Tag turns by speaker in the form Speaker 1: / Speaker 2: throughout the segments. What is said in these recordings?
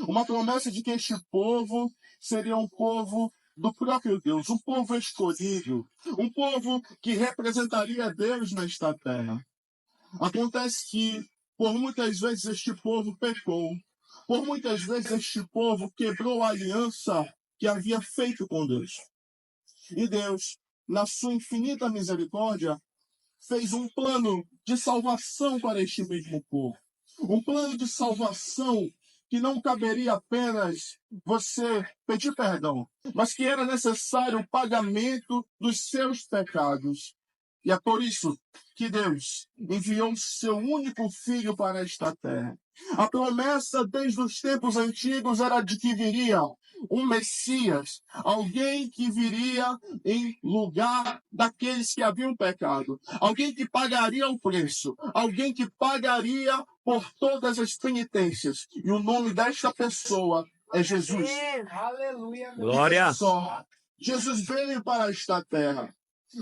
Speaker 1: Uma promessa de que este povo seria um povo do próprio Deus, um povo escolhido, um povo que representaria Deus nesta terra. Acontece que, por muitas vezes, este povo pecou. Por muitas vezes, este povo quebrou a aliança que havia feito com Deus. E Deus, na sua infinita misericórdia, fez um plano de salvação para este mesmo povo. Um plano de salvação que não caberia apenas você pedir perdão, mas que era necessário o pagamento dos seus pecados. E é por isso que Deus enviou seu único filho para esta terra. A promessa desde os tempos antigos era de que viria um Messias, alguém que viria em lugar daqueles que haviam pecado, alguém que pagaria o preço, alguém que pagaria por todas as penitências. E o nome desta pessoa é Jesus.
Speaker 2: Aleluia.
Speaker 3: Glória.
Speaker 1: Só Jesus veio para esta terra,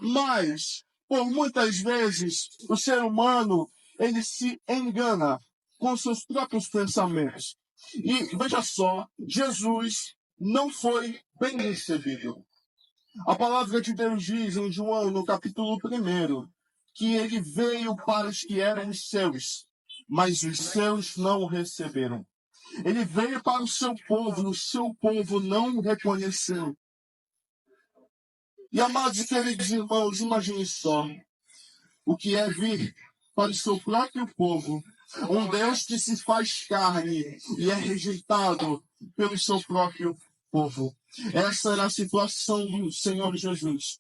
Speaker 1: mas por muitas vezes o ser humano ele se engana com seus próprios pensamentos. E veja só, Jesus não foi bem recebido. A palavra de Deus diz em João, no capítulo 1, que ele veio para os que eram os seus, mas os seus não o receberam. Ele veio para o seu povo não o reconheceu. E, amados e queridos irmãos, imagine só o que é vir para o seu próprio povo, um Deus que se faz carne e é rejeitado pelo seu próprio povo. Essa era a situação do Senhor Jesus.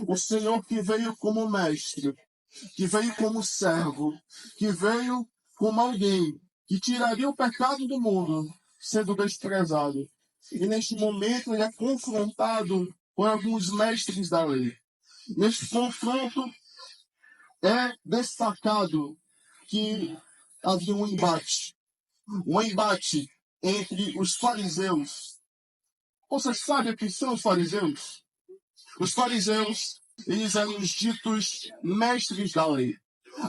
Speaker 1: O Senhor que veio como mestre, que veio como servo, que veio como alguém que tiraria o pecado do mundo, sendo desprezado. E neste momento ele é confrontado por alguns mestres da lei. Neste confronto é destacado que havia um embate entre os fariseus. Você sabe o que são os fariseus? Os fariseus, eles eram os ditos mestres da lei.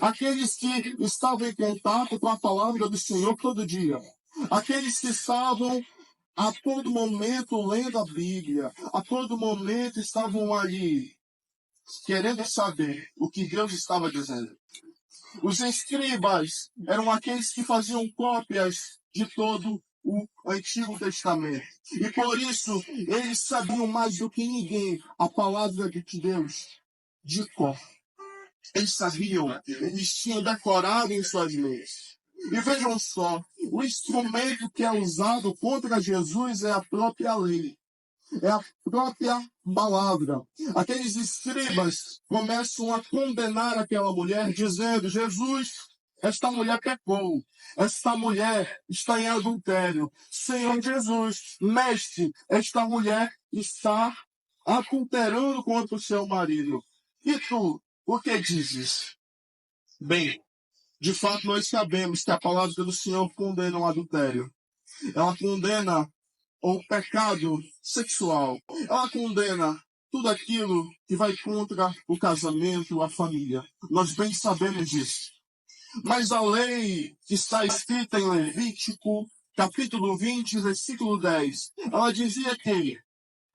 Speaker 1: Aqueles que estavam em contato com a palavra do Senhor todo dia. Aqueles que estavam a todo momento lendo a Bíblia. A todo momento estavam ali querendo saber o que Deus estava dizendo. Os escribas eram aqueles que faziam cópias de todo o Antigo Testamento. E por isso, eles sabiam mais do que ninguém a palavra de Deus de cor. Eles sabiam, eles tinham decorado em suas mentes. E vejam só, o instrumento que é usado contra Jesus é a própria lei. É a própria palavra. Aqueles escribas começam a condenar aquela mulher, dizendo: Jesus, esta mulher pecou. Esta mulher está em adultério. Senhor Jesus, mestre, esta mulher está adulterando contra o seu marido. E tu, o que dizes? Bem, de fato nós sabemos que a palavra do Senhor condena o adultério. Ela condena o pecado sexual. Ela condena tudo aquilo que vai contra o casamento, a família. Nós bem sabemos disso. Mas a lei que está escrita em Levítico, capítulo 20, versículo 10, ela dizia que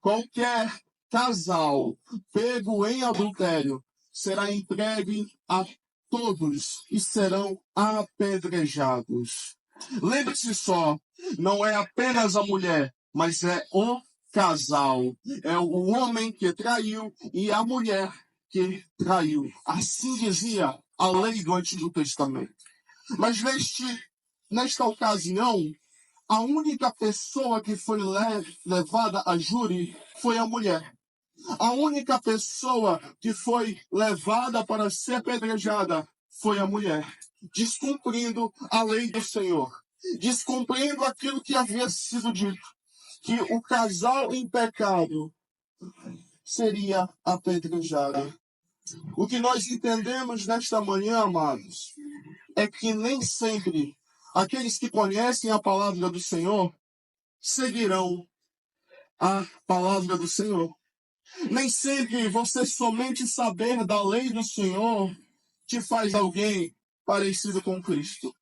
Speaker 1: qualquer casal pego em adultério será entregue a todos e serão apedrejados. Lembre-se só, não é apenas a mulher, mas é o casal. É o homem que traiu e a mulher que traiu. Assim dizia a lei do Antigo Testamento. Mas nesta ocasião, a única pessoa que foi levada a júri foi a mulher. A única pessoa que foi levada para ser apedrejada foi a mulher, descumprindo a lei do Senhor, descumprindo aquilo que havia sido dito, que o casal em pecado seria apedrejado. O que nós entendemos nesta manhã, amados, é que nem sempre aqueles que conhecem a palavra do Senhor seguirão a palavra do Senhor. Nem sempre você somente saber da lei do Senhor te faz alguém parecido com Cristo.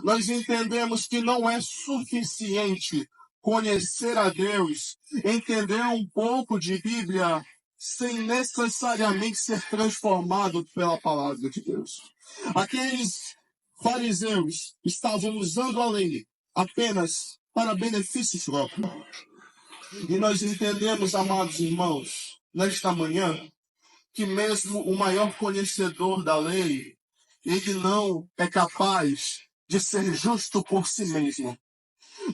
Speaker 1: Nós entendemos que não é suficiente conhecer a Deus, entender um pouco de Bíblia, sem necessariamente ser transformado pela palavra de Deus. Aqueles fariseus estavam usando a lei apenas para benefício próprio. E nós entendemos, amados irmãos, nesta manhã, que mesmo o maior conhecedor da lei, ele não é capaz de ser justo por si mesmo.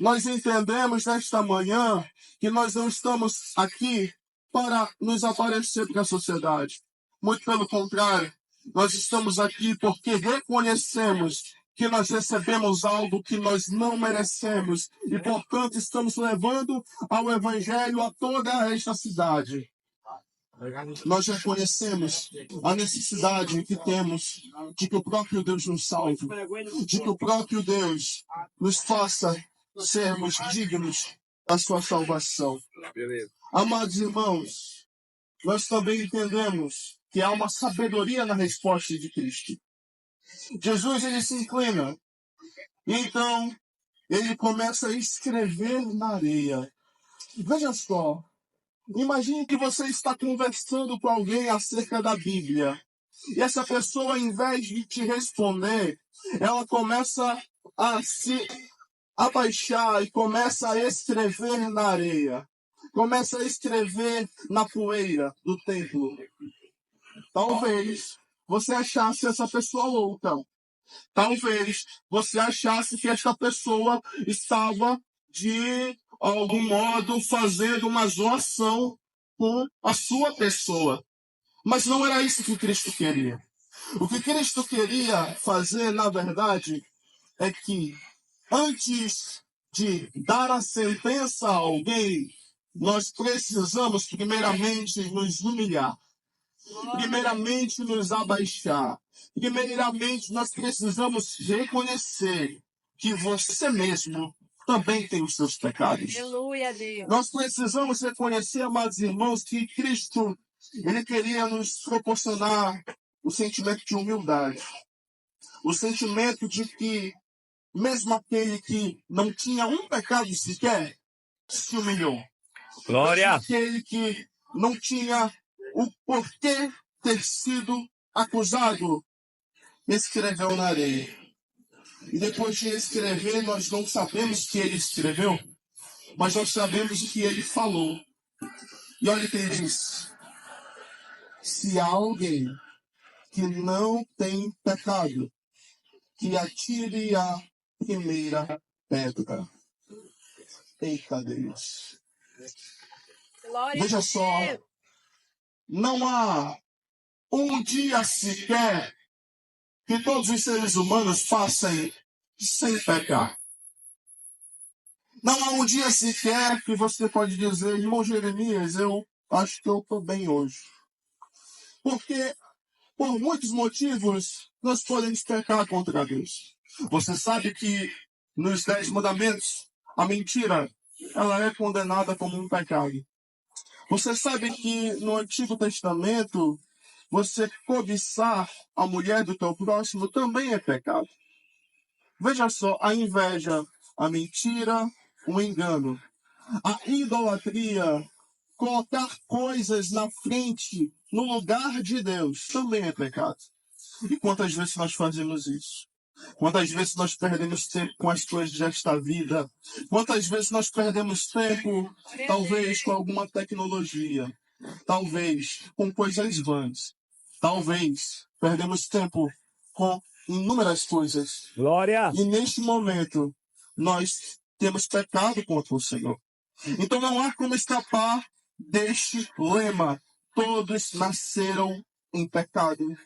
Speaker 1: Nós entendemos nesta manhã que nós não estamos aqui para nos aparecer para a sociedade. Muito pelo contrário, nós estamos aqui porque reconhecemos que nós recebemos algo que nós não merecemos e, portanto, estamos levando ao Evangelho a toda esta cidade. Nós reconhecemos a necessidade que temos de que o próprio Deus nos salve, de que o próprio Deus nos faça sermos dignos da sua salvação. Amados irmãos, nós também entendemos que há uma sabedoria na resposta de Cristo. Jesus, ele se inclina, e então ele começa a escrever na areia. Veja só, imagine que você está conversando com alguém acerca da Bíblia. E essa pessoa, ao invés de te responder, ela começa a se abaixar e começa a escrever na areia. Começa a escrever na poeira do templo. Talvez você achasse essa pessoa louca. Talvez você achasse que esta pessoa estava, de algum modo, fazendo uma zoação com a sua pessoa. Mas não era isso que Cristo queria. O que Cristo queria fazer, na verdade, é que, antes de dar a sentença a alguém, nós precisamos primeiramente nos humilhar. Primeiramente nos abaixar. Primeiramente nós precisamos reconhecer que você mesmo também tem os seus pecados.
Speaker 2: Aleluia, Deus.
Speaker 1: Nós precisamos reconhecer, amados irmãos, que Cristo, ele queria nos proporcionar o sentimento de humildade. O sentimento de que, mesmo aquele que não tinha um pecado sequer, se humilhou.
Speaker 3: Glória!
Speaker 1: Aquele que não tinha o porquê ter sido acusado, escreveu na areia. E depois de escrever, nós não sabemos que ele escreveu, mas nós sabemos que ele falou. E olha o que ele diz. Se há alguém que não tem pecado, que atire a primeira pedra. Eita Deus.
Speaker 2: Glória
Speaker 1: Veja
Speaker 2: a
Speaker 1: só,
Speaker 2: Deus.
Speaker 1: não há um dia sequer que todos os seres humanos passem sem pecar. Não há um dia sequer que você pode dizer, irmão Jeremias, eu acho que eu estou bem hoje. Porque, por muitos motivos, nós podemos pecar contra Deus. Você sabe que nos 10 mandamentos, a mentira, ela é condenada como um pecado. Você sabe que no Antigo Testamento, você cobiçar a mulher do teu próximo também é pecado. Veja só, a inveja, a mentira, o engano, a idolatria, colocar coisas na frente, no lugar de Deus, também é pecado. E quantas vezes nós fazemos isso? Quantas vezes nós perdemos tempo com as coisas desta vida? Quantas vezes nós perdemos tempo, talvez, com alguma tecnologia? Talvez com coisas vãs. Talvez perdemos tempo com inúmeras coisas.
Speaker 3: Glória!
Speaker 1: E neste momento, nós temos pecado contra o Senhor. Então não há como escapar deste lema. Todos nasceram em pecado.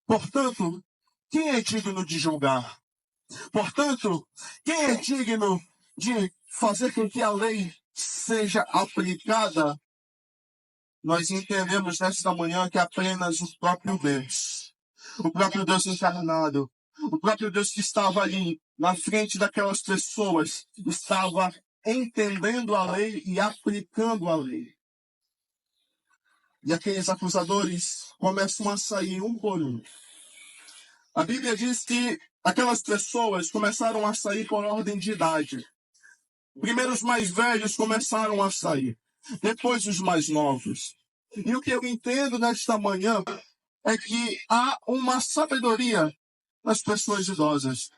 Speaker 1: Portanto, quem é digno de julgar? Portanto, quem é digno de fazer com que a lei seja aplicada? Nós entendemos nesta manhã que apenas o próprio Deus, o próprio Deus encarnado, o próprio Deus que estava ali na frente daquelas pessoas, estava entendendo a lei e aplicando a lei. E aqueles acusadores começam a sair um por um. A Bíblia diz que aquelas pessoas começaram a sair por ordem de idade. Primeiro os mais velhos começaram a sair, depois os mais novos. E o que eu entendo nesta manhã é que há uma sabedoria nas pessoas idosas.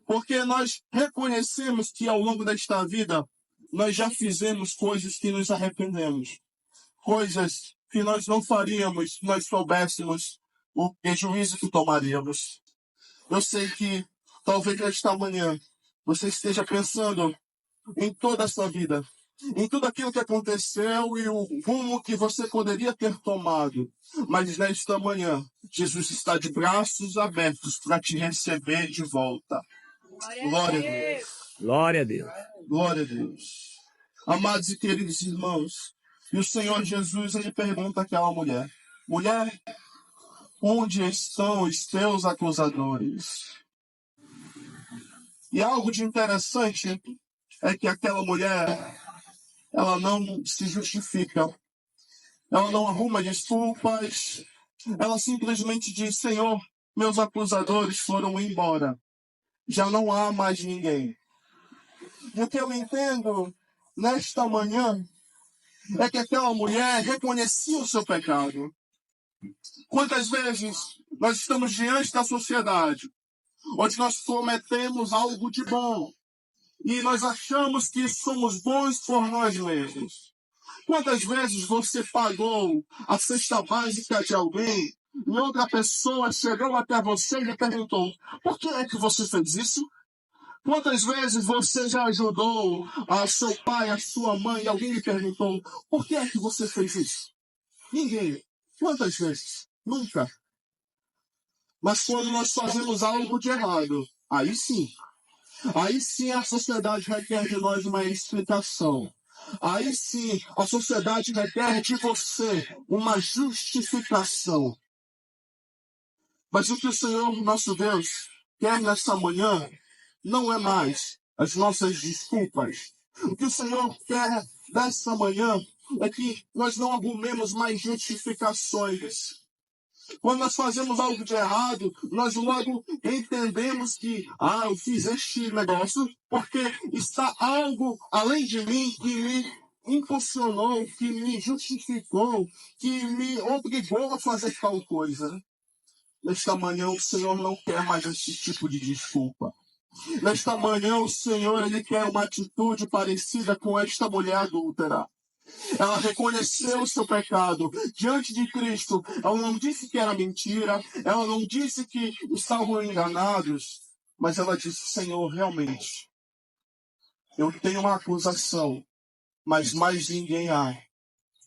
Speaker 1: Porque nós reconhecemos que ao longo desta vida nós já fizemos coisas que nos arrependemos. Coisas que nós não faríamos se nós soubéssemos o prejuízo que tomaríamos. Eu sei que talvez nesta manhã você esteja pensando em toda a sua vida, em tudo aquilo que aconteceu e o rumo que você poderia ter tomado. Mas nesta manhã, Jesus está de braços abertos para te receber de volta. Glória a Deus.
Speaker 3: Glória a Deus.
Speaker 1: Glória a Deus. Amados e queridos irmãos, e o Senhor Jesus, ele pergunta àquela mulher: mulher, onde estão os teus acusadores? E algo de interessante é que aquela mulher, ela não se justifica, ela não arruma desculpas, ela simplesmente diz: Senhor, meus acusadores foram embora, já não há mais ninguém. E o que eu entendo nesta manhã é que aquela mulher reconhecia o seu pecado. Quantas vezes nós estamos diante da sociedade, onde nós cometemos algo de bom, e nós achamos que somos bons por nós mesmos? Quantas vezes você pagou a cesta básica de alguém e outra pessoa chegou até você e lhe perguntou: por que é que você fez isso? Quantas vezes você já ajudou a seu pai, a sua mãe, e alguém lhe perguntou: por que é que você fez isso? Ninguém. Quantas vezes? Nunca. Mas quando nós fazemos algo de errado, aí sim a sociedade requer de nós uma explicação. Aí sim a sociedade requer de você uma justificação. Mas o que o Senhor, nosso Deus, quer nesta manhã não é mais as nossas desculpas. O que o Senhor quer nesta manhã é que nós não arrumemos mais justificações. Quando nós fazemos algo de errado, nós logo entendemos que, eu fiz este negócio porque está algo além de mim que me impulsionou, que me justificou, que me obrigou a fazer tal coisa. Nesta manhã o Senhor não quer mais esse tipo de desculpa. Nesta manhã o Senhor, ele quer uma atitude parecida com esta mulher adúltera. Ela reconheceu o seu pecado diante de Cristo. Ela não disse que era mentira, ela não disse que estavam enganados, mas ela disse: Senhor, realmente, eu tenho uma acusação, mas mais ninguém há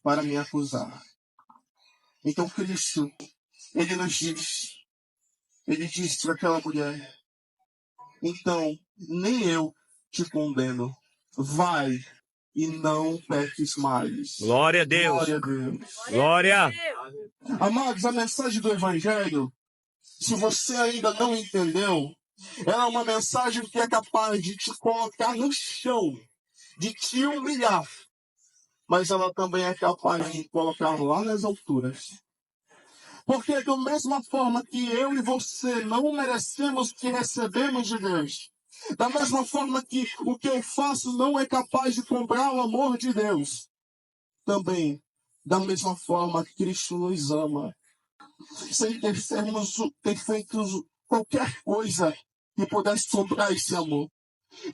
Speaker 1: para me acusar. Então Cristo, ele nos diz, ele disse para aquela mulher: então, nem eu te condeno. Vai e não peques mais.
Speaker 3: Glória a Deus.
Speaker 1: Glória a Deus.
Speaker 3: Glória.
Speaker 1: Amados, a mensagem do Evangelho, se você ainda não entendeu, ela é uma mensagem que é capaz de te colocar no chão, de te humilhar, mas ela também é capaz de te colocar lá nas alturas. Porque da mesma forma que eu e você não merecemos o que recebemos de Deus, da mesma forma que o que eu faço não é capaz de comprar o amor de Deus, também, da mesma forma, Cristo nos ama. Sem ter feito qualquer coisa que pudesse comprar esse amor.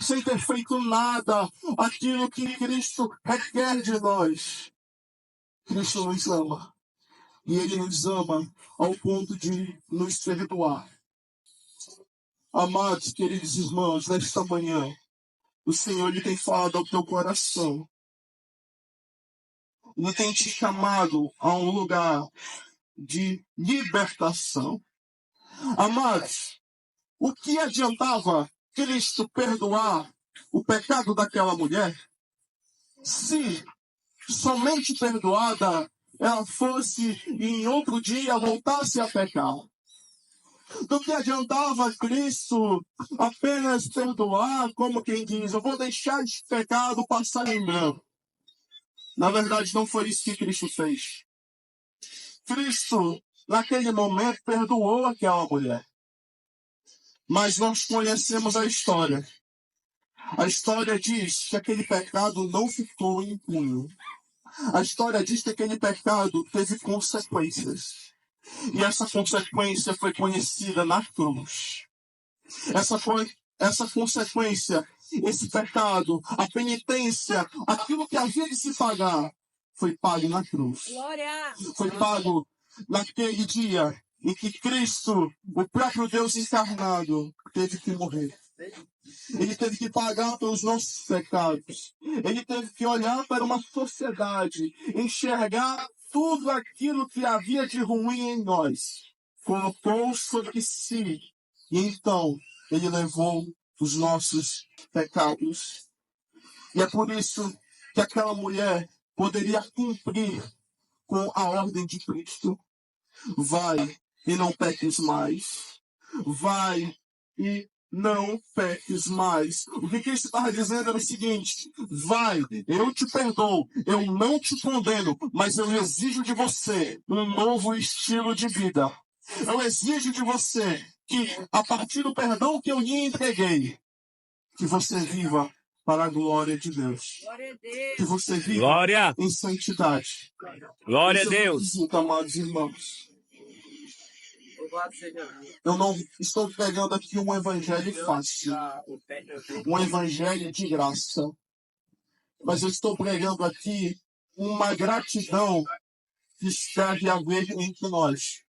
Speaker 1: Sem ter feito nada, aquilo que Cristo requer de nós. Cristo nos ama. E Ele nos ama ao ponto de nos perdoar. Amados, queridos irmãos, nesta manhã, o Senhor lhe tem falado ao teu coração. Ele tem te chamado a um lugar de libertação. Amados, o que adiantava Cristo perdoar o pecado daquela mulher se somente perdoada ela fosse e em outro dia voltasse a pecar? Do que adiantava Cristo apenas perdoar, como quem diz: eu vou deixar esse pecado passar em branco? Na verdade, não foi isso que Cristo fez. Cristo, naquele momento, perdoou aquela mulher. Mas nós conhecemos a história. A história diz que aquele pecado não ficou impune. A história diz que aquele pecado teve consequências. E essa consequência foi conhecida na cruz. Essa consequência, esse pecado, a penitência, aquilo que havia de se pagar, foi pago na cruz.
Speaker 2: Glória.
Speaker 1: Foi pago naquele dia em que Cristo, o próprio Deus encarnado, teve que morrer. Ele teve que pagar pelos nossos pecados. Ele teve que olhar para uma sociedade, enxergar tudo aquilo que havia de ruim em nós. Colocou sobre si. E então, ele levou os nossos pecados. E é por isso que aquela mulher poderia cumprir com a ordem de Cristo. Vai e não peques mais. Vai e não peques mais. O que Cristo estava dizendo era o seguinte: vai, eu te perdoo, eu não te condeno, mas eu exijo de você um novo estilo de vida. Eu exijo de você que, a partir do perdão que eu lhe entreguei, que você viva para a glória de Deus.
Speaker 2: Glória a Deus.
Speaker 1: Que você viva
Speaker 3: Glória.
Speaker 1: em santidade.
Speaker 3: Glória a
Speaker 1: Isso é
Speaker 3: Deus.
Speaker 1: requisito, amados irmãos. Eu não estou pregando aqui um evangelho fácil, um evangelho de graça, mas eu estou pregando aqui uma gratidão que deve haver entre nós.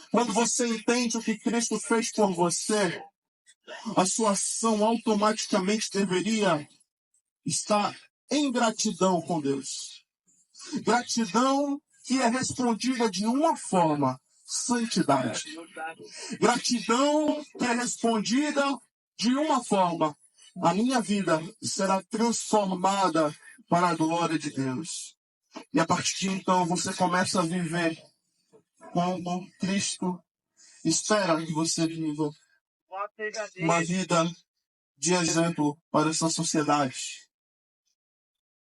Speaker 1: Quando você entende o que Cristo fez por você, a sua ação automaticamente deveria estar em gratidão com Deus. Gratidão que é respondida de uma forma: santidade. Gratidão que é respondida de uma forma: a minha vida será transformada para a glória de Deus. E a partir de então você começa a viver como Cristo espera que você viva. Uma vida de exemplo para essa sociedade.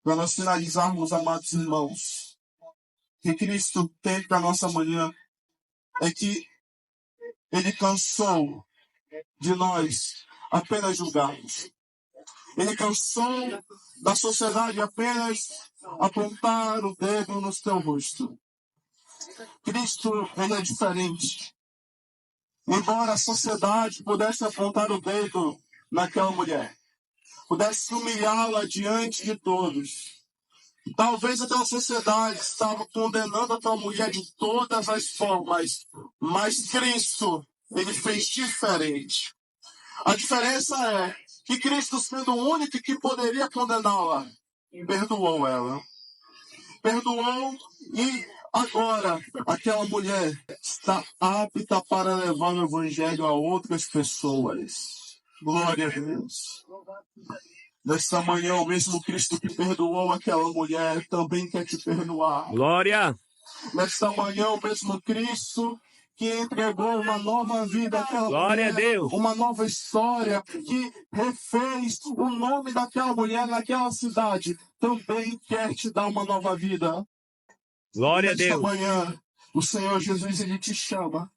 Speaker 1: Para nós finalizarmos, amados irmãos, o que Cristo tem para a nossa manhã é que Ele cansou de nós apenas julgarmos. Ele cansou da sociedade apenas apontar o dedo no seu rosto. Cristo, ele é diferente. Embora a sociedade pudesse apontar o dedo naquela mulher, pudesse humilhá-la diante de todos, talvez aquela sociedade estava condenando aquela mulher de todas as formas, mas Cristo, ele fez diferente. A diferença é que Cristo, sendo o único que poderia condená-la, perdoou ela. Perdoou e agora aquela mulher está apta para levar o evangelho a outras pessoas. Glória a Deus. Nesta manhã, o mesmo Cristo que perdoou aquela mulher também quer te perdoar.
Speaker 3: Glória.
Speaker 1: Nesta manhã, o mesmo Cristo que entregou uma nova vida àquela
Speaker 3: Glória a
Speaker 1: mulher,
Speaker 3: Deus.
Speaker 1: uma nova história, que refez o nome daquela mulher naquela cidade, também quer te dar uma nova vida.
Speaker 3: Glória a
Speaker 1: Nesta
Speaker 3: Deus.
Speaker 1: manhã, o Senhor Jesus, ele te chama.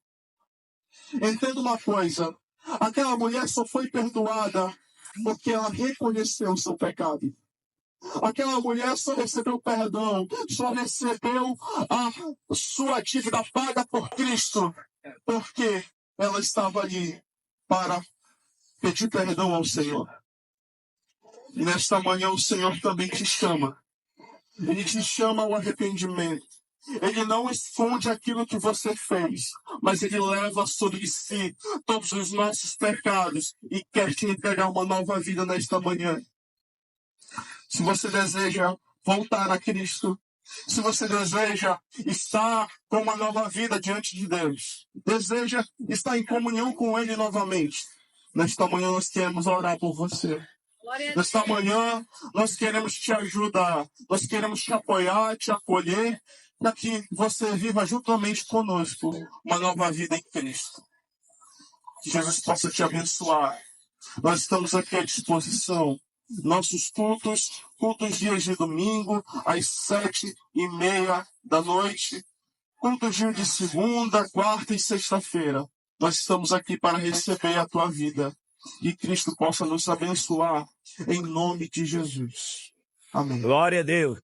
Speaker 1: Entenda uma coisa: aquela mulher só foi perdoada porque ela reconheceu o seu pecado. Aquela mulher só recebeu perdão, só recebeu a sua dívida paga por Cristo, porque ela estava ali para pedir perdão ao Senhor. E nesta manhã o Senhor também te chama. Ele te chama ao arrependimento. Ele não esconde aquilo que você fez, mas ele leva sobre si todos os nossos pecados e quer te entregar uma nova vida nesta manhã. Se você deseja voltar a Cristo, se você deseja estar com uma nova vida diante de Deus, deseja estar em comunhão com Ele novamente, nesta manhã nós queremos orar por você. Nesta manhã nós queremos te ajudar, nós queremos te apoiar, te acolher, para que você viva juntamente conosco uma nova vida em Cristo. Que Jesus possa te abençoar. Nós estamos aqui à disposição. Nossos cultos dias de domingo, às 7:30 da noite, cultos dias de segunda, quarta e sexta-feira. Nós estamos aqui para receber a tua vida. Que Cristo possa nos abençoar em nome de Jesus. Amém.
Speaker 3: Glória a Deus.